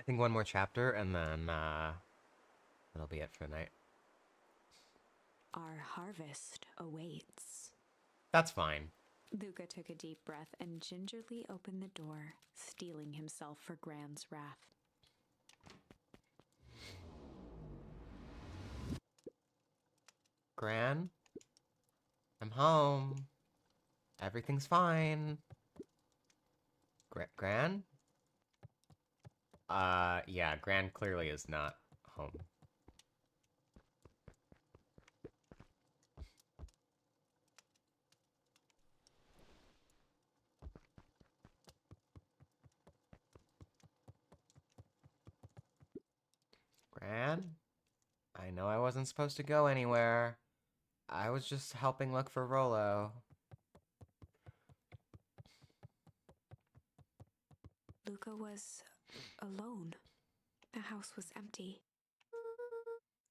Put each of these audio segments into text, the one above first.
think one more chapter, and then that'll be it for the night. Our harvest awaits. That's fine. Luca took a deep breath and gingerly opened the door, steeling himself for Gran's wrath. Gran, I'm home. Everything's fine. Gran? Yeah, Gran clearly is not home. Gran? I know I wasn't supposed to go anywhere. I was just helping look for Rollo. Luca was alone. The house was empty.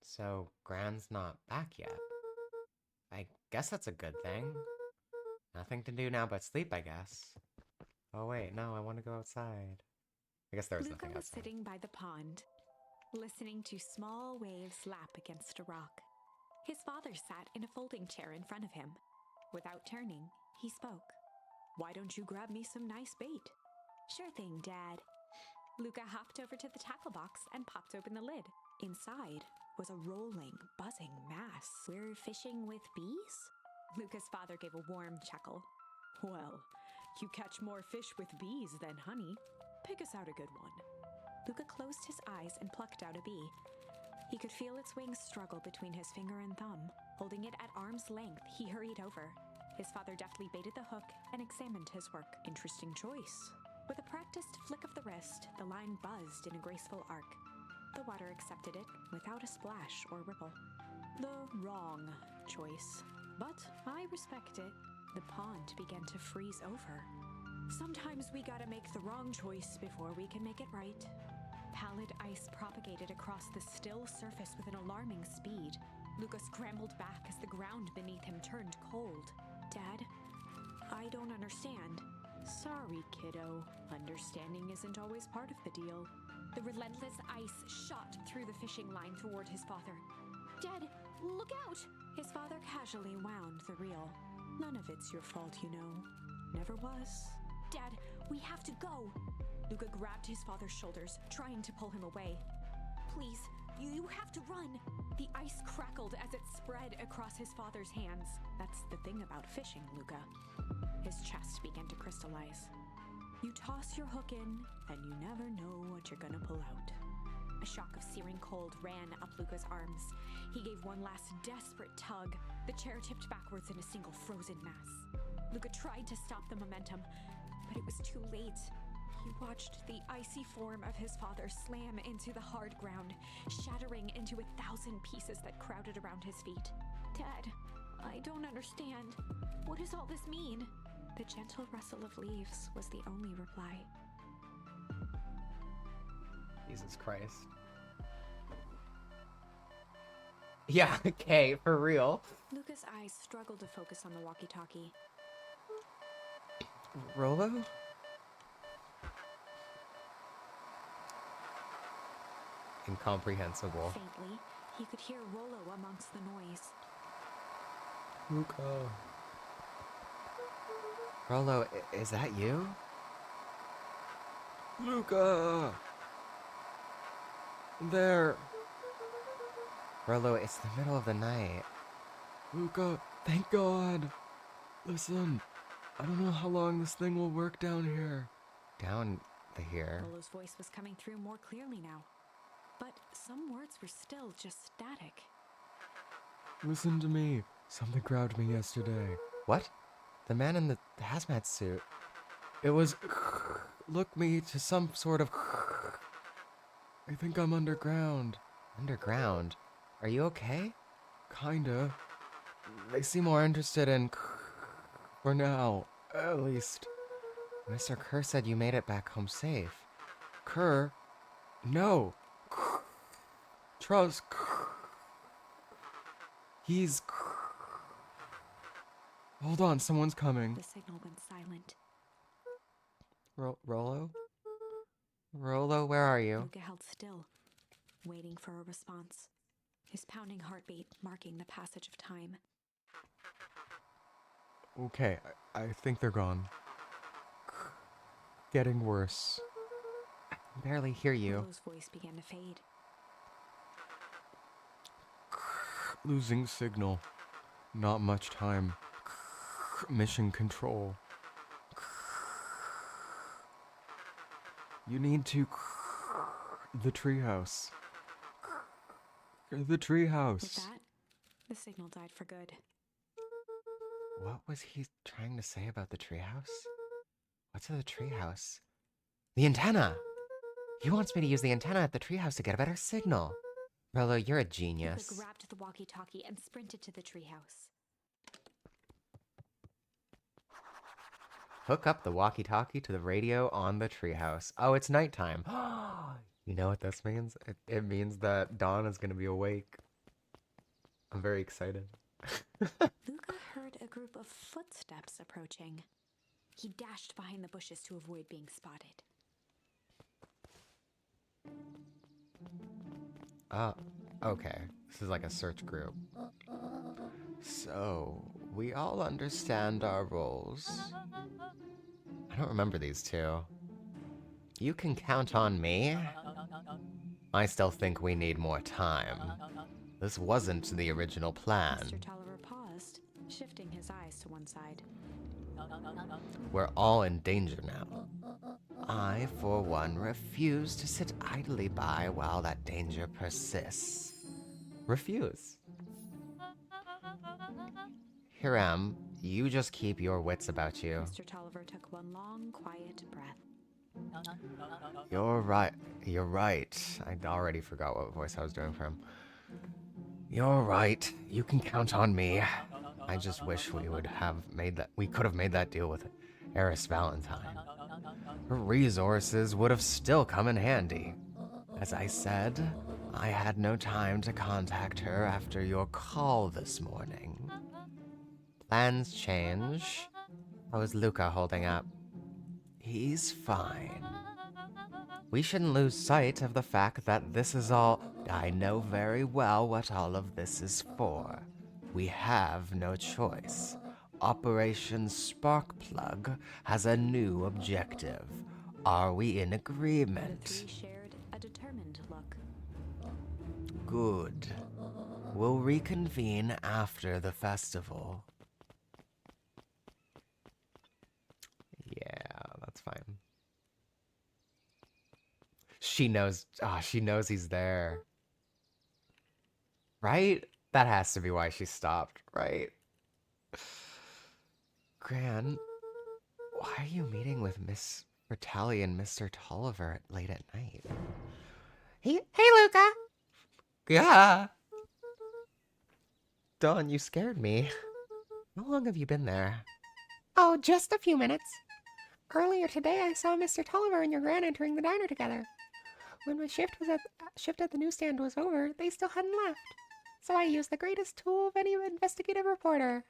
So, Gran's not back yet. I guess that's a good thing. Nothing to do now but sleep, I guess. Oh wait, no, I want to go outside. I guess there was Luca nothing was outside. sitting by the pond, listening to small waves lap against a rock. His father sat in a folding chair in front of him. Without turning, he spoke. "Why don't you grab me some nice bait?" "Sure thing, Dad." Luca hopped over to the tackle box and popped open the lid. Inside was a rolling, buzzing mass. "We're fishing with bees?" Luca's father gave a warm chuckle. "Well, you catch more fish with bees than honey. Pick us out a good one." Luca closed his eyes and plucked out a bee. He could feel its wings struggle between his finger and thumb. Holding it at arm's length, he hurried over. His father deftly baited the hook and examined his work. "Interesting choice." With a practiced flick of the wrist, the line buzzed in a graceful arc. The water accepted it without a splash or ripple. The wrong choice. But I respect it. The pond began to freeze over. Sometimes we gotta make the wrong choice before we can make it right. Pallid ice propagated across the still surface with an alarming speed. Luca scrambled back as the ground beneath him turned cold. "Dad, I don't understand." "Sorry, kiddo. Understanding isn't always part of the deal." The relentless ice shot through the fishing line toward his father. "Dad, look out!" His father casually wound the reel. "None of it's your fault, you know. Never was." "Dad, we have to go." Luca grabbed his father's shoulders, trying to pull him away. "Please, you have to run." The ice crackled as it spread across his father's hands. "That's the thing about fishing, Luca." His chest began to crystallize. "You toss your hook in, and you never know what you're gonna pull out." A shock of searing cold ran up Luca's arms. He gave one last desperate tug. The chair tipped backwards in a single frozen mass. Luca tried to stop the momentum, but it was too late. He watched the icy form of his father slam into the hard ground, shattering into 1,000 pieces that crowded around his feet. "Dad, I don't understand. What does all this mean?" The gentle rustle of leaves was the only reply. Jesus Christ. Yeah, okay, for real. Luca's eyes struggled to focus on the walkie-talkie. Rollo? Incomprehensible. Faintly, he could hear Rollo amongst the noise. Luca. Rollo, is that you? Luca! There! Rollo, it's the middle of the night. Luca, thank God! Listen, I don't know how long this thing will work down here. Down here? Rollo's voice was coming through more clearly now, but some words were still just static. Listen to me. Something grabbed me yesterday. What? The man in the hazmat suit. It was... Look me to some sort of... I think I'm underground. Underground? Are you okay? Kinda. They seem more interested in... For now, at least. Mr. Kerr said you made it back home safe. Kerr? No. Trust. He's... Hold on, someone's coming. The signal went silent. Rollo? Rolo, where are you? Luca held still, waiting for a response, his pounding heartbeat marking the passage of time. Okay, I think they're gone. Getting worse. I can barely hear you. Rolo's voice began to fade. Losing signal. Not much time. Mission control. You need to... The treehouse. The With treehouse. that, the signal died for good. What was he trying to say about the treehouse? What's at the treehouse? The antenna! He wants me to use the antenna at the treehouse to get a better signal. Rolo, you're a genius. Luca grabbed the walkie-talkie and sprinted to the treehouse. Hook up the walkie-talkie to the radio on the treehouse. Oh, it's nighttime. You know what this means? It means that Dawn is going to be awake. I'm very excited. Luca heard a group of footsteps approaching. He dashed behind the bushes to avoid being spotted. Okay. This is like a search group. So, we all understand our roles. I don't remember these two. You can count on me. I still think we need more time. This wasn't the original plan. Mr. Tolliver paused, shifting his eyes to one side. We're all in danger now. I, for one, refuse to sit idly by while that danger persists. Refuse. Hiram, you just keep your wits about you. Mr. Tolliver took one long, quiet breath. You're right. You're right. I already forgot what voice I was doing for him. You're right. You can count on me. I just wish we would have made that. We could have made that deal with Eris Valentine. Her resources would have still come in handy. As I said, I had no time to contact her after your call this morning. Plans change. How is Luca holding up? He's fine. We shouldn't lose sight of the fact that this is all. I know very well what all of this is for. We have no choice. Operation Sparkplug has a new objective. Are we in The agreement? three shared a determined look. Good. We'll reconvene after the festival. Yeah, that's fine. She knows. She knows he's there. Right? That has to be why she stopped, right? Gran, why are you meeting with Miss Bertelli and Mr. Tolliver late at night? Hey, Luca! Yeah! Dawn, you scared me. How long have you been there? Oh, just a few minutes. Earlier today, I saw Mr. Tolliver and your Gran entering the diner together. When my shift at the newsstand was over, they still hadn't left. So I used the greatest tool of any investigative reporter.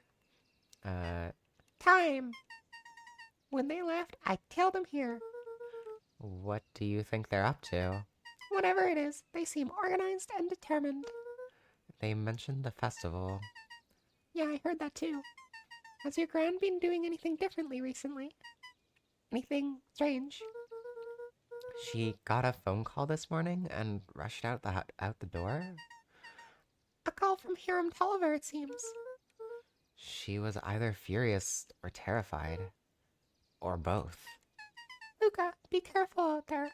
Time. When they left, I tailed them here. What do you think they're up to? Whatever it is, they seem organized and determined. They mentioned the festival. Yeah, I heard that too. Has your Gran been doing anything differently recently? Anything strange? She got a phone call this morning and rushed out the door. A call from Hiram Tolliver, it seems. She was either furious or terrified. Or both. Luca, be careful out there.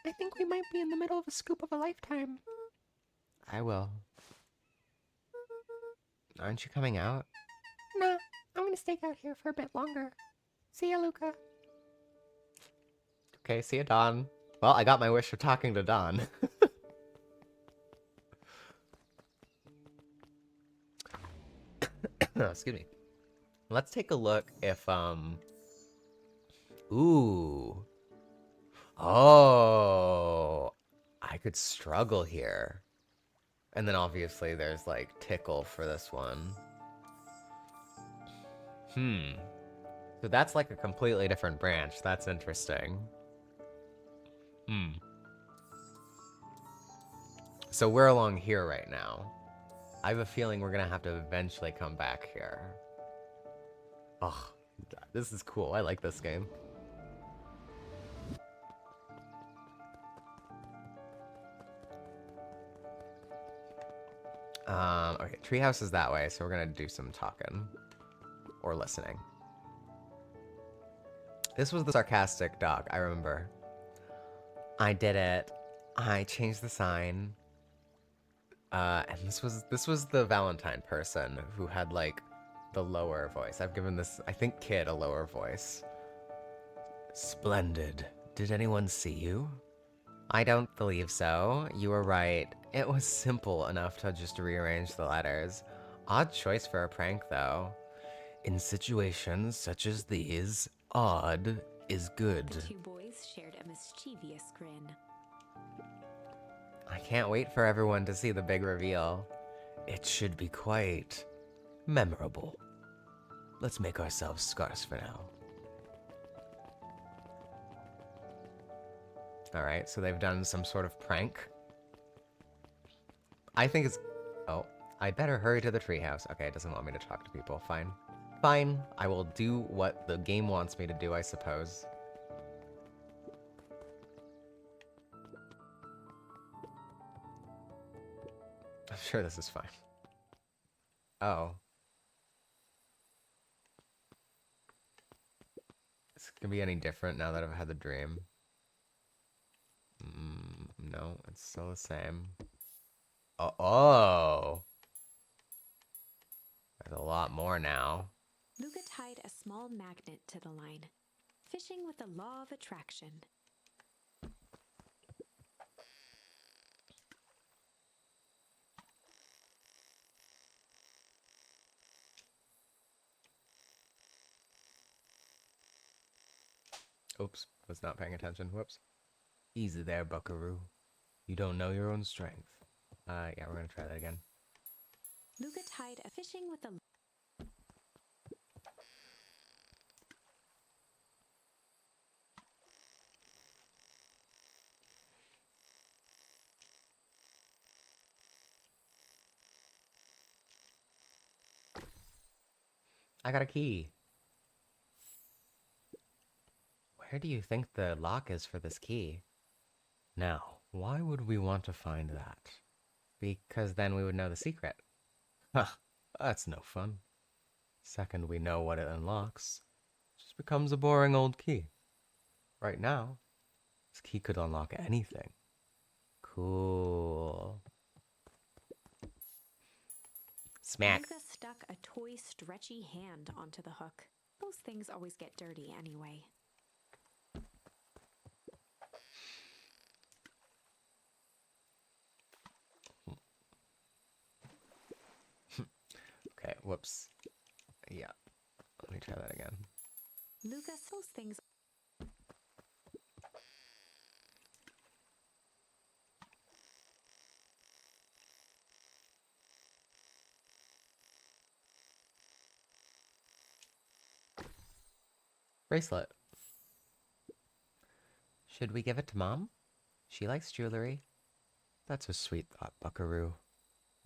I think we might be in the middle of a scoop of a lifetime. I will. Aren't you coming out? Nah, I'm gonna stay out here for a bit longer. See ya, Luca. Okay, see ya, Dawn. Well, I got my wish of talking to Dawn. Excuse me. Let's take a look if, Ooh. Oh. I could struggle here. And then obviously there's, like, tickle for this one. So that's like a completely different branch. That's interesting. Hmm. So we're along here right now. I have a feeling we're gonna have to eventually come back here. Oh, this is cool. I like this game. Okay, treehouse is that way, so we're gonna do some talking. Or listening. This was the sarcastic dog, I remember. I did it. I changed the sign. And this was the Valentine person who had like the lower voice. I've given this, I think, kid a lower voice. Splendid. Did anyone see you? I don't believe so. You were right. It was simple enough to just rearrange the letters. Odd choice for a prank, though. In situations such as these, odd is good. The two boys shared a mischievous grin. I can't wait for everyone to see the big reveal. It should be quite memorable. Let's make ourselves scarce for now. Alright, so they've done some sort of prank. I think it's... Oh, I better hurry to the treehouse. Okay, it doesn't want me to talk to people. Fine. Fine, I will do what the game wants me to do, I suppose. I'm sure this is fine. Oh. Is it gonna be any different now that I've had the dream? No, it's still the same. Oh! There's a lot more now. Luca tied a small magnet to the line, fishing with the law of attraction. Oops, was not paying attention. Whoops. Easy there, buckaroo. You don't know your own strength. Yeah, we're gonna try that again. Luca tied a fishing with the I got a key. Where do you think the lock is for this key? Now, why would we want to find that? Because then we would know the secret. Huh, that's no fun. Second we know what it unlocks, it just becomes a boring old key. Right now, this key could unlock anything. Cool. Smack. Luca stuck a toy stretchy hand onto the hook. Those things always get dirty anyway. Okay, whoops. Yeah, let me try that again. Luca, those things. Bracelet. Should we give it to Mom? She likes jewelry. That's a sweet thought, buckaroo.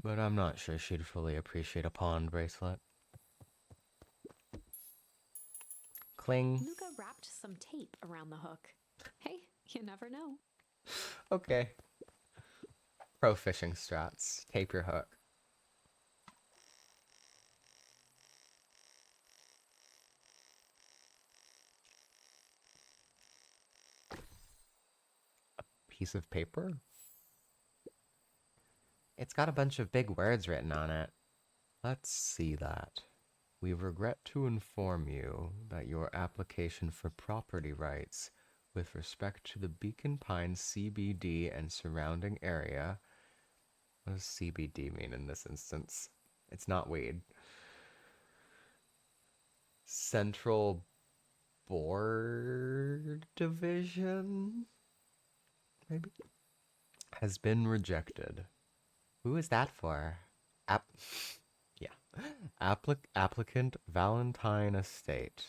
But I'm not sure she'd fully appreciate a pawn bracelet. Cling. Luca wrapped some tape around the hook. Hey, you never know. Okay. Pro fishing strats. Tape your hook. A piece of paper? It's got a bunch of big words written on it. Let's see that. We regret to inform you that your application for property rights with respect to the Beacon Pines CBD and surrounding area. What does CBD mean in this instance? It's not weed. Central Board Division? Maybe? Has been rejected. Who is that for? Yeah. Applicant Valentine Estate.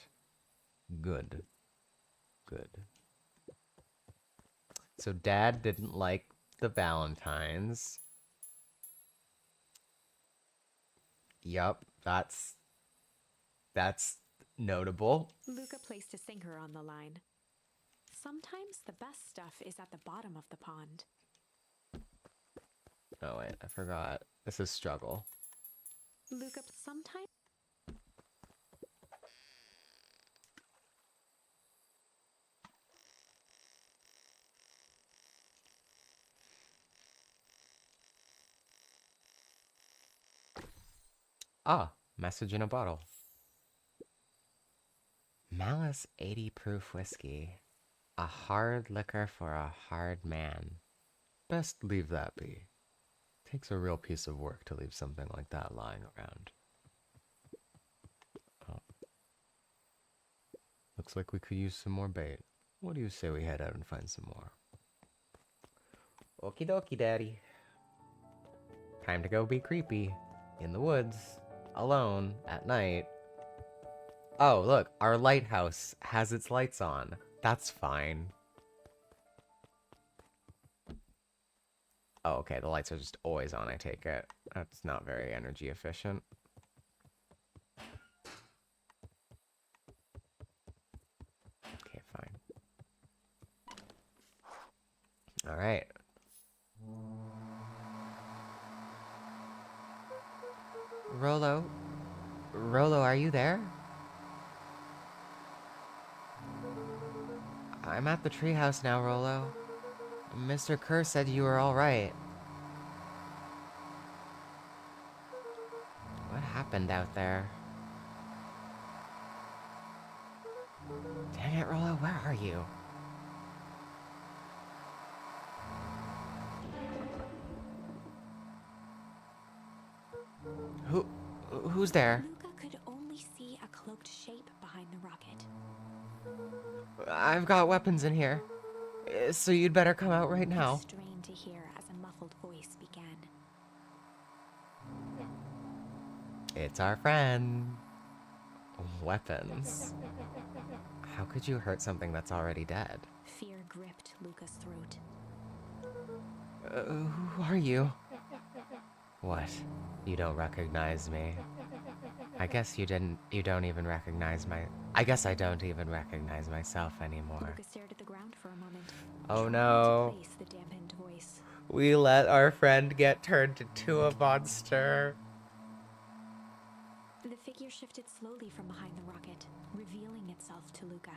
Good. Good. So Dad didn't like the Valentines. Yup, that's notable. Luca placed a sinker on the line. Sometimes the best stuff is at the bottom of the pond. Oh wait, I forgot. This is struggle. Luca, sometimes. Ah, message in a bottle. Malice 80 proof whiskey. A hard liquor for a hard man. Best leave that be. Takes a real piece of work to leave something like that lying around. Oh. Looks like we could use some more bait. What do you say we head out and find some more? Okie dokie, Daddy. Time to go be creepy. In the woods. Alone. At night. Oh, look. Our lighthouse has its lights on. That's fine. Oh, okay. The lights are just always on, I take it. That's not very energy efficient. Okay, fine. Alright. Rolo? Rolo, are you there? I'm at the treehouse now, Rolo. Mr. Kerr said you were alright. What happened out there? Dang it, Rolo, where are you? Who's there? Luca could only see a cloaked shape behind the rocket. I've got weapons in here. So you'd better come out right He now. strained to hear as a muffled voice began. It's our friend. Weapons. How could you hurt something that's already dead? Fear gripped Luca's throat. Who are you? What? You don't recognize me? I guess you don't even recognize I guess I don't even recognize myself anymore. Luca stared at the ground for a moment. Oh trying no. to place the dampened voice. We let our friend get turned into a monster. The figure shifted slowly from behind the rocket, revealing itself to Luca.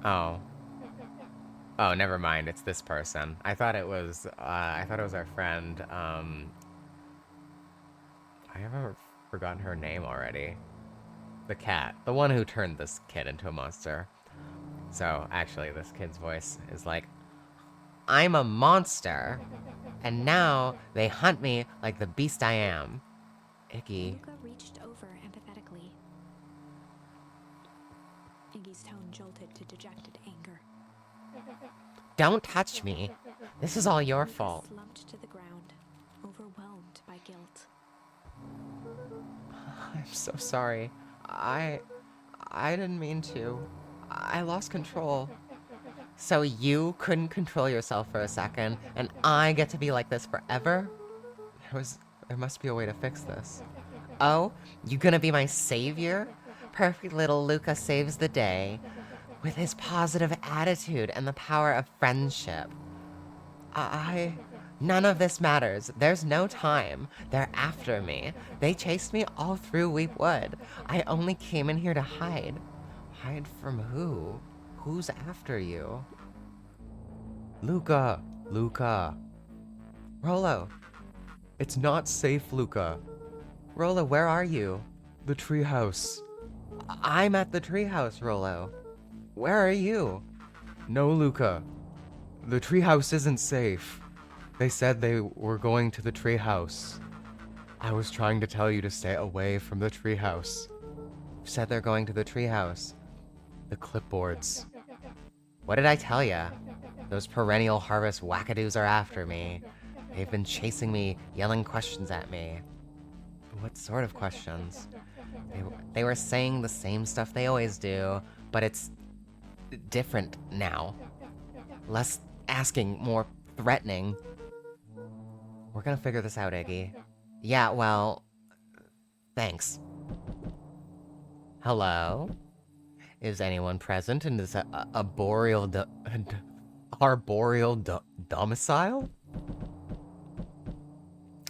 Oh. Oh, never mind. It's this person. I thought it was our friend. I haven't forgotten her name already. The cat. The one who turned this kid into a monster. So, actually, this kid's voice is like, I'm a monster, and now they hunt me like the beast I am. Iggy. Luca reached over empathetically. Iggy's tone jolted to dejected anger. Don't touch me. This is all your Luca fault. slumped to the ground, overwhelmed by guilt. I'm so sorry. I didn't mean to. I lost control. So you couldn't control yourself for a second, and I get to be like this forever? There must be a way to fix this. Oh, you gonna be my savior? Perfect little Luca saves the day with his positive attitude and the power of friendship. None of this matters. There's no time. They're after me. They chased me all through Weep Wood. I only came in here to hide. Hide from who? Who's after you? Luca! Luca! Rolo. It's not safe, Luca. Rolo, where are you? The treehouse. I'm at the treehouse, Rolo. Where are you? No, Luca. The treehouse isn't safe. They said they were going to the treehouse. I was trying to tell you to stay away from the treehouse. Said they're going to the treehouse. The clipboards. What did I tell ya? Those perennial harvest wackadoos are after me. They've been chasing me, yelling questions at me. What sort of questions? They were saying the same stuff they always do, but it's different now. Less asking, more threatening. We're gonna figure this out, Iggy. Yeah, well, thanks. Hello? Is anyone present in this arboreal domicile?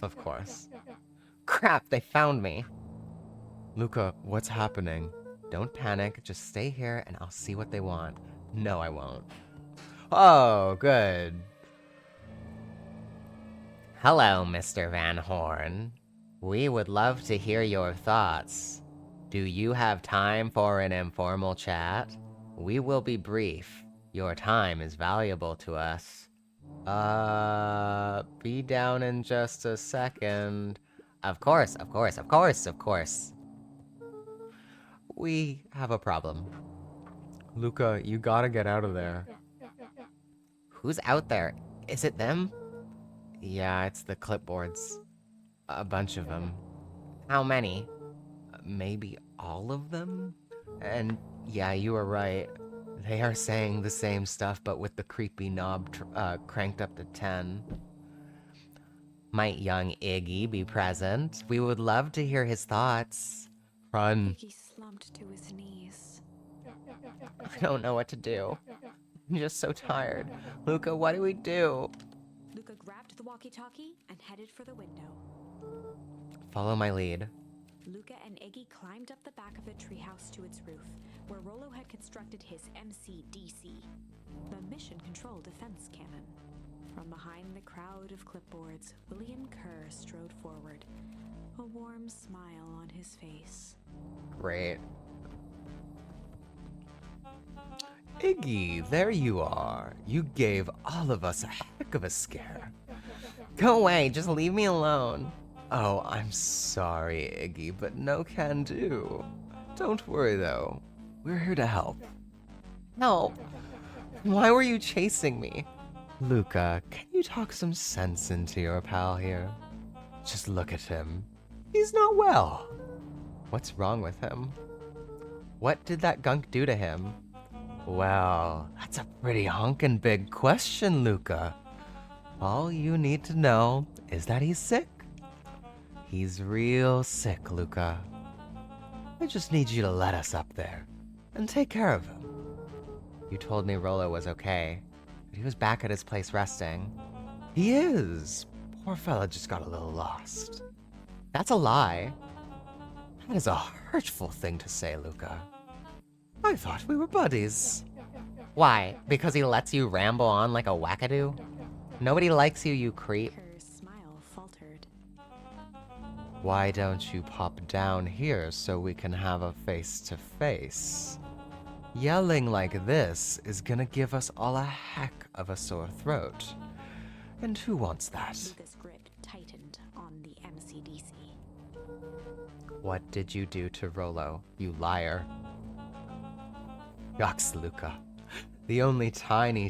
Of course. Crap, they found me. Luca, what's happening? Don't panic, just stay here and I'll see what they want. No, I won't. Oh, good. Hello, Mr. Van Horn. We would love to hear your thoughts. Do you have time for an informal chat? We will be brief. Your time is valuable to us. Be down in just a second. Of course. We have a problem. Luca, you gotta get out of there. Who's out there? Is it them? Yeah, it's the clipboards. A bunch of them. How many? Maybe all of them? And yeah, you were right. They are saying the same stuff, but with the creepy knob cranked up to 10. Might young Iggy be present? We would love to hear his thoughts. Run. Iggy slumped to his knees. I don't know what to do. I'm just so tired. Luca, what do we do? Luca grabbed the walkie-talkie and headed for the window. Follow my lead. Luca and Iggy climbed up the back of the treehouse to its roof, where Rollo had constructed his MCDC, the Mission Control Defense Cannon. From behind the crowd of clipboards, William Kerr strode forward, a warm smile on his face. Great. Iggy, there you are. You gave all of us a heck of a scare. Go away, just leave me alone. Oh, I'm sorry, Iggy, but no can do. Don't worry, though. We're here to help. Help. Why were you chasing me? Luca, can you talk some sense into your pal here? Just look at him. He's not well. What's wrong with him? What did that gunk do to him? Well, that's a pretty honkin' big question, Luca. All you need to know is that he's sick. He's real sick, Luca. I just need you to let us up there and take care of him. You told me Rollo was okay, but he was back at his place resting. He is. Poor fella just got a little lost. That's a lie. That is a hurtful thing to say, Luca. I thought we were buddies. Why? Because he lets you ramble on like a wackadoo? Nobody likes you, you creep. Kerr's smile faltered. Why don't you pop down here so we can have a face-to-face? Yelling like this is gonna give us all a heck of a sore throat. And who wants that? Luca's grip tightened on the MCDC. What did you do to Rollo, you liar? Yucks, Luca. The only teeny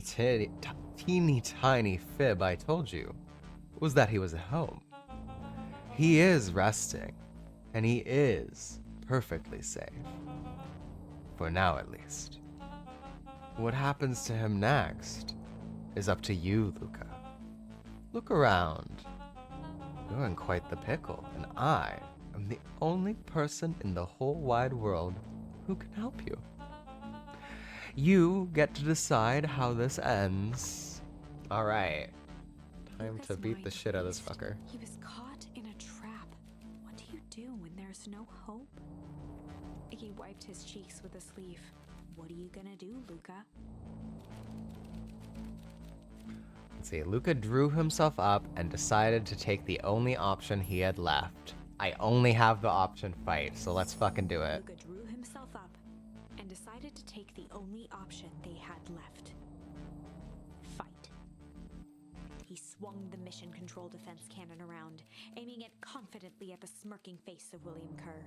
tiny fib I told you was that he was at home. He is resting, and he is perfectly safe. For now, at least. What happens to him next is up to you, Luca. Look around. You're in quite the pickle, and I am the only person in the whole wide world who can help you. You get to decide how this ends. Alright. Time Luca's to beat the mind shit out of this raced. fucker. He was caught in a trap. What do you do when there's no hope? Iggy wiped his cheeks with a sleeve. What are you gonna do, Luca? Let's see, Luca drew himself up and decided to take the only option he had left. I only have the option fight, so let's fucking do it. Luca drew himself up and decided to take the only option they had left. Fight. He swung the Mission Control Defense Cannon around, aiming it confidently at the smirking face of William Kerr.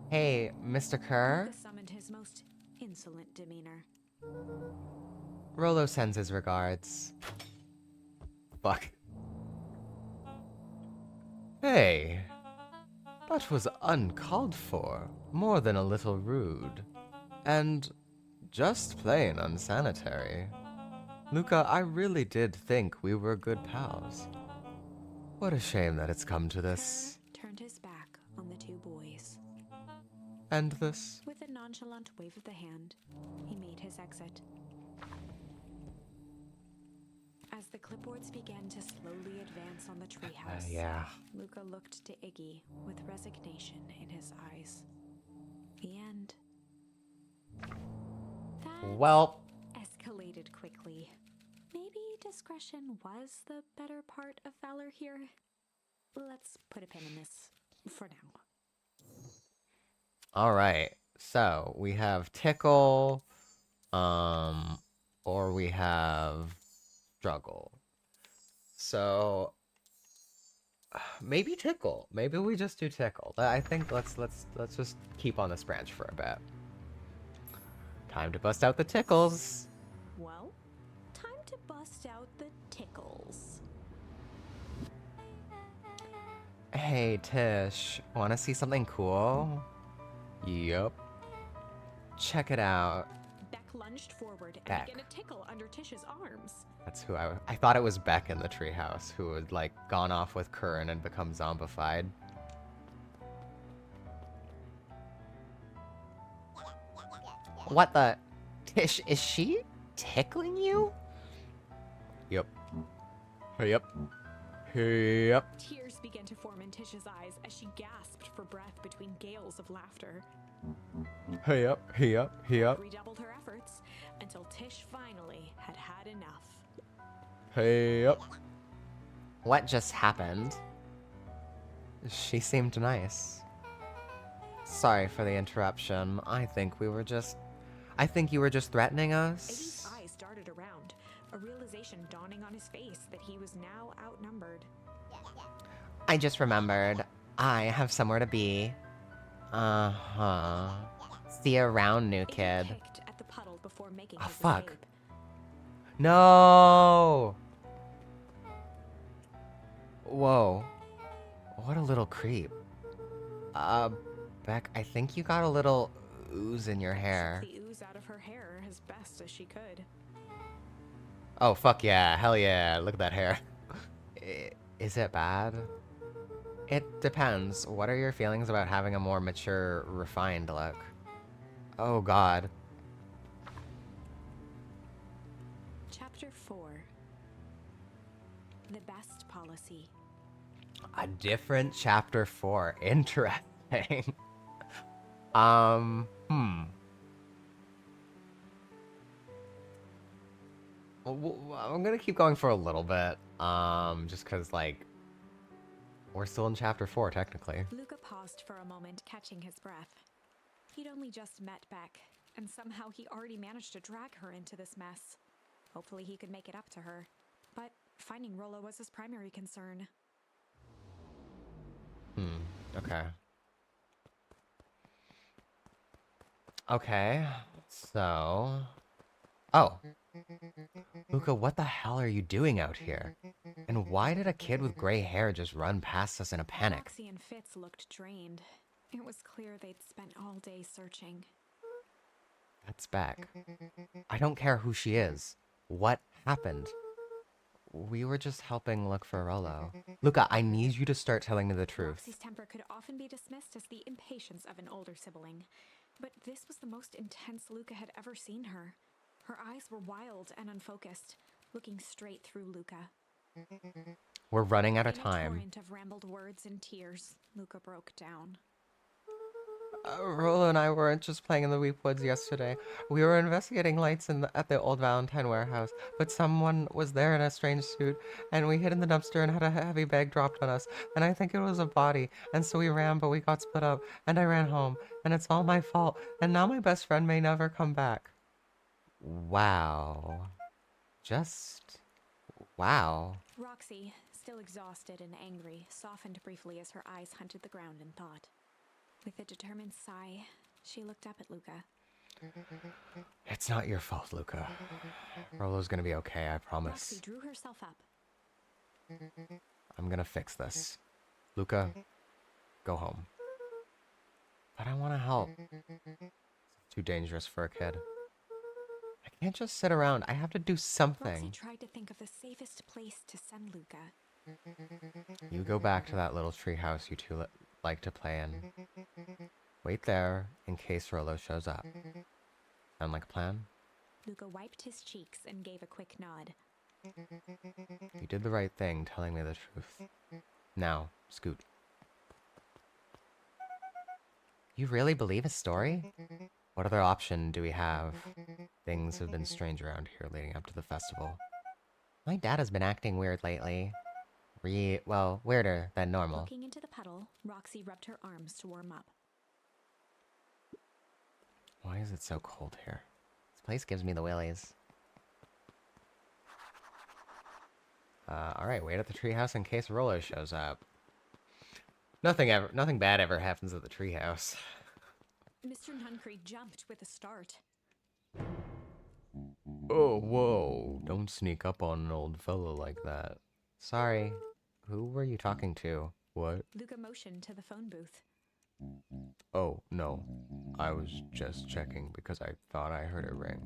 Hey, Mr. Kerr? Luca summoned his most insolent demeanor. Rollo sends his regards. Fuck. Hey, that was uncalled for, more than a little rude. And just plain unsanitary. Luca, I really did think we were good pals. What a shame that it's come to this. Turned his back on the two boys. And this. With a nonchalant wave of the hand, he made his exit. As the clipboards began to slowly advance on the treehouse, Yeah. Luca looked to Iggy with resignation in his eyes. The end. That Well, escalated quickly. Maybe discretion was the better part of valor here. Let's put a pin in this for now. alright. So, we have Tickle, or we have Struggle. So, maybe Tickle. Maybe we just do Tickle. I think let's just keep on this branch for a bit. Time to bust out the tickles. Well, time to bust out the tickles. Hey, Tish, wanna see something cool? Yup. Check it out. Beck lunged forward and Beck. began to tickle under Tish's arms. That's who I thought it was Beck in the treehouse who had, like, gone off with Curran and become zombified. What the? Tish, is she tickling you? Yep. Yep. Yep. Tears began to form in Tish's eyes as she gasped for breath between gales of laughter. Yep. Yep. Yep. Redoubled her efforts until Tish finally had had enough. Yep. What just happened? She seemed nice. Sorry for the interruption. I think you were just threatening Iggy's us. eyes darted around, a realization dawning on his face that he was now outnumbered. I just remembered. I have somewhere to be. Uh-huh. See you around, new Iggy kid. kicked at the puddle before making Oh, his fuck. escape. No! Whoa. What a little creep. Beck, I think you got a little ooze in your hair. Shook the ooze out of her hair as best as she could. Oh, fuck yeah. Hell yeah. Look at that hair. Is it bad? It depends. What are your feelings about having a more mature, refined look? Oh, God. Chapter 4. The Best Policy. A different chapter 4. Interesting. I'm gonna keep going for a little bit. Just cause, like, we're still in chapter 4, technically. Luca paused for a moment, catching his breath. He'd only just met Beck, and somehow he already managed to drag her into this mess. Hopefully he could make it up to her. But finding Rollo was his primary concern. Okay. Okay, so... Oh. Luca, what the hell are you doing out here? And why did a kid with gray hair just run past us in a panic? Roxy and Fitz looked drained. It was clear they'd spent all day searching. That's Beck. I don't care who she is. What happened? We were just helping look for Rollo. Luca, I need you to start telling me the truth. Roxy's temper could often be dismissed as the impatience of an older sibling. But this was the most intense Luca had ever seen her. Her eyes were wild and unfocused, looking straight through Luca. We're running out of In a time. torrent of rambled words and tears, Luca broke down. Rollo and I weren't just playing in the Weep Woods yesterday. We were investigating lights at the old Valentine warehouse, but someone was there in a strange suit, and we hid in the dumpster and had a heavy bag dropped on us, and I think it was a body, and so we ran, but we got split up, and I ran home, and it's all my fault, and now my best friend may never come back. Wow. Just... wow. Roxy, still exhausted and angry, softened briefly as her eyes hunted the ground in thought. With a determined sigh, she looked up at Luca. It's not your fault, Luca. Rollo's gonna be okay, I promise. Roxy drew herself up. I'm gonna fix this. Luca, go home. But I wanna help. Too dangerous for a kid. I can't just sit around. I have to do Roxy something. tried to think of the safest place to send Luca. You go back to that little treehouse you two like to play in. Wait there in case Rolo shows up. Sound like a plan? Luca wiped his cheeks and gave a quick nod. You did the right thing telling me the truth. Now, scoot. You really believe his story? What other option do we have? Things have been strange around here leading up to the festival. My dad has been acting weird lately. Well, weirder than normal. Looking into the puddle, Roxy rubbed her arms to warm up. Why is it so cold here? This place gives me the willies. Alright, wait at the treehouse in case Rolo shows up. Nothing bad ever happens at the treehouse. Mr. Nuncreed jumped with a start. Oh, whoa. Don't sneak up on an old fellow like that. Sorry. Who were you talking to? What? Luca motioned to the phone booth. Oh, no. I was just checking because I thought I heard it ring.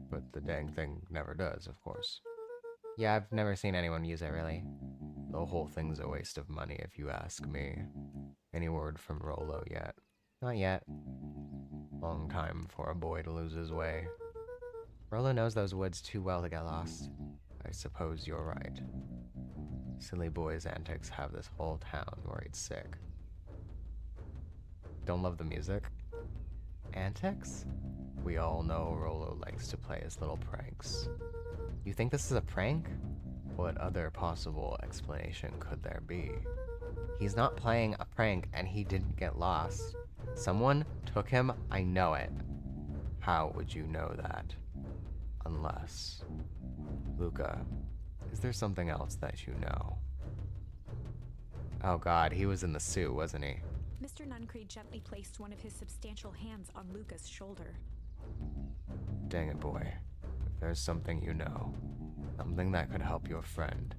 But the dang thing never does, of course. Yeah, I've never seen anyone use it, really. The whole thing's a waste of money, if you ask me. Any word from Rolo yet? Not yet. Long time for a boy to lose his way. Rolo knows those woods too well to get lost. I suppose you're right. Silly boy's antics have this whole town worried sick. Don't love the music? Antics? We all know Rolo likes to play his little pranks. You think this is a prank? What other possible explanation could there be? He's not playing a prank and he didn't get lost. Someone took him, I know it. How would you know that? Unless... Luca, is there something else that you know? Oh god, he was in the suit, wasn't he? Mr. Nuncreed gently placed one of his substantial hands on Luca's shoulder. Dang it, boy. If there's something you know, something that could help your friend,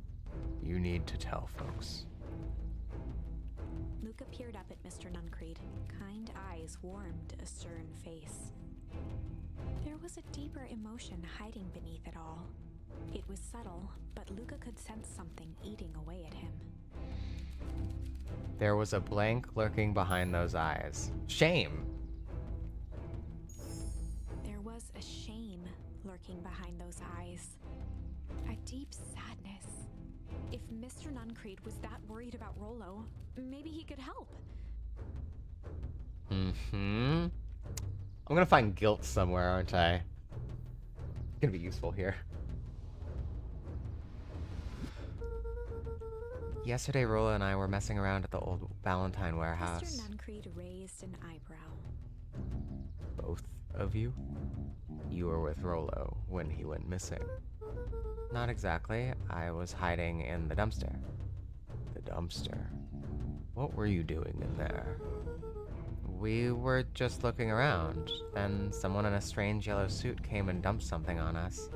you need to tell folks. Luca peered up at Mr. Nuncreed. Kind eyes warmed a stern face. There was a deeper emotion hiding beneath it all. It was subtle, but Luca could sense something eating away at him. There was a blank lurking behind those eyes. Shame! There was a shame lurking behind those eyes. A deep sadness. If Mr. Nuncreed was that worried about Rolo, maybe he could help. I'm gonna find guilt somewhere, aren't I? It's gonna be useful here. Yesterday, Rolo and I were messing around at the old Valentine warehouse. Mr. Nuncreed raised an eyebrow. Both of you? You were with Rolo when he went missing. Not exactly. I was hiding in the dumpster. The dumpster? What were you doing in there? We were just looking around. Then someone in a strange yellow suit came and dumped something on us.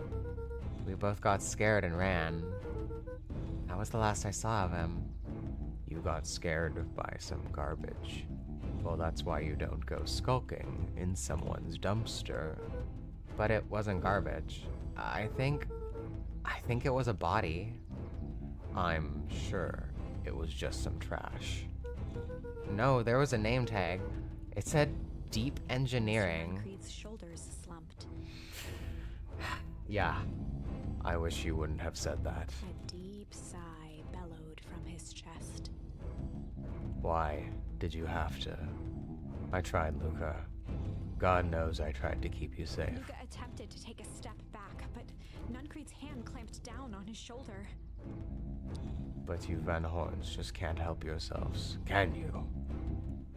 We both got scared and ran. That was the last I saw of him. You got scared by some garbage. Well, that's why you don't go skulking in someone's dumpster. But it wasn't garbage. I think it was a body. I'm sure it was just some trash. No, there was a name tag. It said Deep Engineering. Mr. Nuncreed's shoulders slumped. Yeah, I wish you wouldn't have said that. A deep sigh bellowed from his chest. Why did you have to? I tried, Luca. God knows I tried to keep you safe. Luca attempted to take a step back, but Nuncreed's hand clamped down on his shoulder. But you Van Horns just can't help yourselves, can you?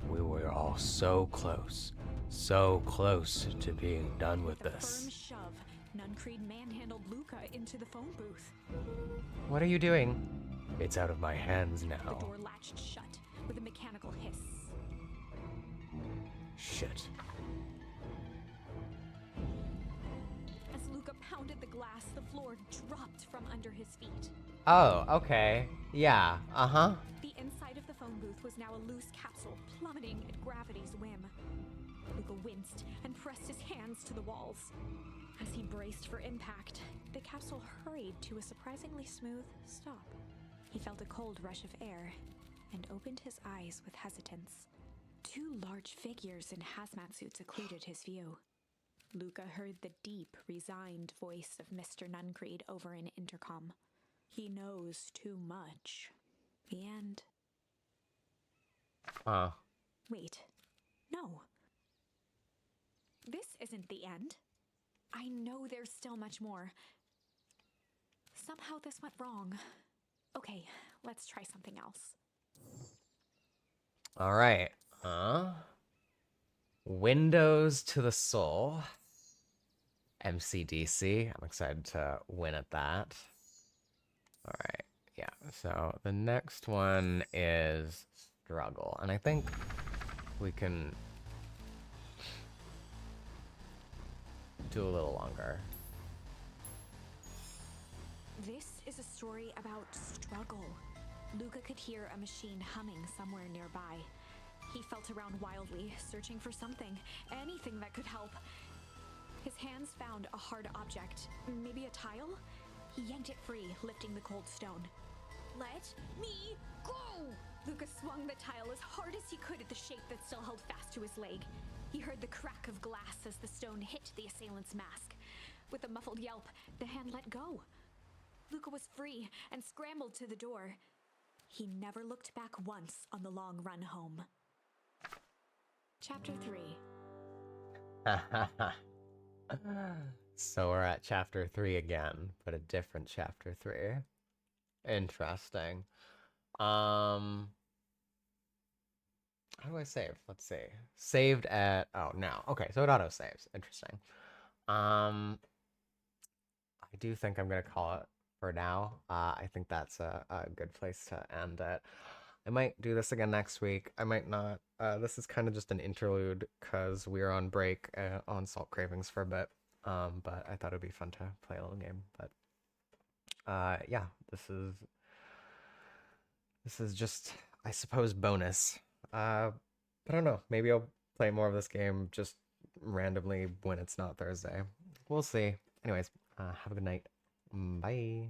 We were all so close to being done with With a this. firm shove, Nuncreed manhandled Luca into the phone booth. What are you doing? It's out of my hands The now. door latched shut with a mechanical hiss. Shit. As Luca pounded the glass, the floor dropped from under his feet. Oh, okay. Yeah, uh-huh. The inside of the phone booth was now a loose capsule plummeting at gravity's whim. Luca winced and pressed his hands to the walls. As he braced for impact, the capsule hurried to a surprisingly smooth stop. He felt a cold rush of air and opened his eyes with hesitance. Two large figures in hazmat suits occluded his view. Luca heard the deep, resigned voice of Mr. Nuncreed over an intercom. He knows too much. The end. Wait. No. This isn't the end. I know there's still much more. Somehow this went wrong. Okay, let's try something else. All right. Windows to the Soul. MCDC. I'm excited to win at that. All right. Yeah. So the next one is Struggle. And I think we can do a little longer. This is a story about struggle. Luca could hear a machine humming somewhere nearby. He felt around wildly, searching for something, anything that could help. His hands found a hard object, maybe a tile? He yanked it free, lifting the cold stone. Let me go! Luca swung the tile as hard as he could at the shape that still held fast to his leg. He heard the crack of glass as the stone hit the assailant's mask. With a muffled yelp, the hand let go. Luca was free and scrambled to the door. He never looked back once on the long run home. Chapter 3. So we're at chapter 3 again, but a different chapter 3. Interesting. How do I save? Let's see. Saved at, oh, no. Okay, so it auto saves. Interesting. I do think I'm gonna call it for now. I think that's a good place to end it. I might do this again next week. I might not. This is kind of just an interlude because we're on break on Salt Cravings for a bit. But I thought it'd be fun to play a little game. But yeah, this is just, I suppose, bonus. But I don't know. Maybe I'll play more of this game just randomly when it's not Thursday. We'll see. Anyways, have a good night. Bye.